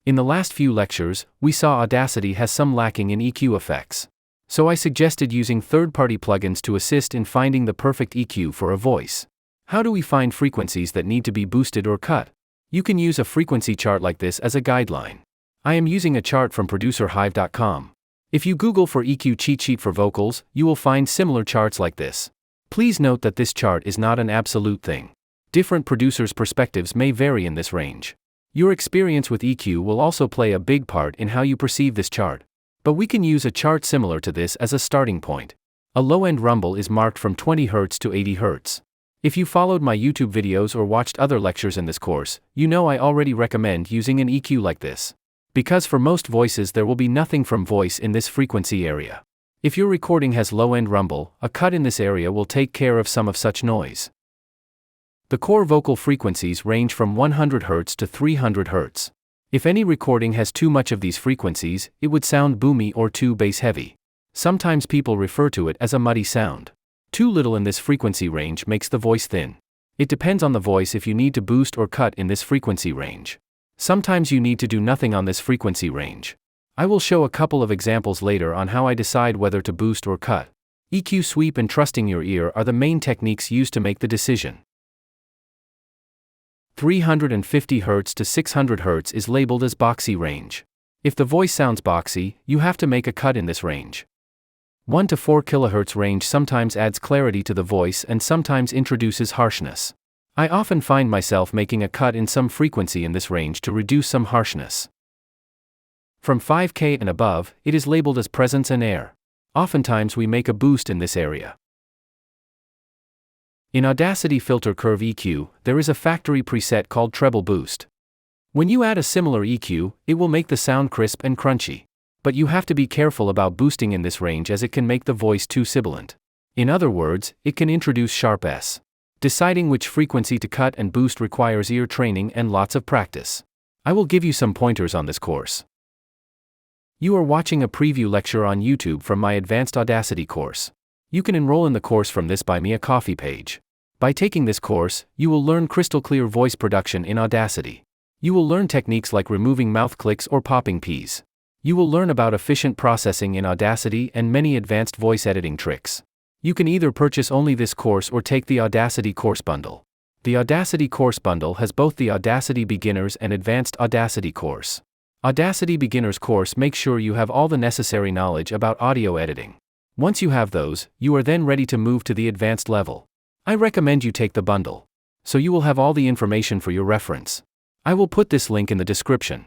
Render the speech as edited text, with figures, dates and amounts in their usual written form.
In the last few lectures, we saw Audacity has some lacking in EQ effects. So I suggested using third-party plugins to assist in finding the perfect EQ for a voice. How do we find frequencies that need to be boosted or cut? You can use a frequency chart like this as a guideline. I am using a chart from producerhive.com. If you Google for EQ cheat sheet for vocals, you will find similar charts like this. Please note that this chart is not an absolute thing. Different producers' perspectives may vary in this range. Your experience with EQ will also play a big part in how you perceive this chart. But we can use a chart similar to this as a starting point. A low-end rumble is marked from 20 Hz to 80 Hz. If you followed my YouTube videos or watched other lectures in this course, you know I already recommend using an EQ like this. Because for most voices there will be nothing from voice in this frequency area. If your recording has low-end rumble, a cut in this area will take care of some of such noise. The core vocal frequencies range from 100 Hz to 300 Hz. If any recording has too much of these frequencies, it would sound boomy or too bass-heavy. Sometimes people refer to it as a muddy sound. Too little in this frequency range makes the voice thin. It depends on the voice if you need to boost or cut in this frequency range. Sometimes you need to do nothing on this frequency range. I will show a couple of examples later on how I decide whether to boost or cut. EQ sweep and trusting your ear are the main techniques used to make the decision. 350 Hz to 600 Hz is labeled as boxy range. If the voice sounds boxy, you have to make a cut in this range. 1 to 4 kHz range sometimes adds clarity to the voice and sometimes introduces harshness. I often find myself making a cut in some frequency in this range to reduce some harshness. From 5K and above, it is labeled as presence and air. Oftentimes we make a boost in this area. In Audacity Filter Curve EQ, there is a factory preset called Treble Boost. When you add a similar EQ, it will make the sound crisp and crunchy. But you have to be careful about boosting in this range as it can make the voice too sibilant. In other words, it can introduce sharp S. Deciding which frequency to cut and boost requires ear training and lots of practice. I will give you some pointers on this course. You are watching a preview lecture on YouTube from my Advanced Audacity course. You can enroll in the course from this Buy Me a Coffee page. By taking this course, you will learn crystal clear voice production in Audacity. You will learn techniques like removing mouth clicks or popping Ps. You will learn about efficient processing in Audacity and many advanced voice editing tricks. You can either purchase only this course or take the Audacity course bundle. The Audacity course bundle has both the Audacity Beginners and Advanced Audacity course. Audacity Beginners course makes sure you have all the necessary knowledge about audio editing. Once you have those, you are then ready to move to the advanced level. I recommend you take the bundle, so you will have all the information for your reference. I will put this link in the description.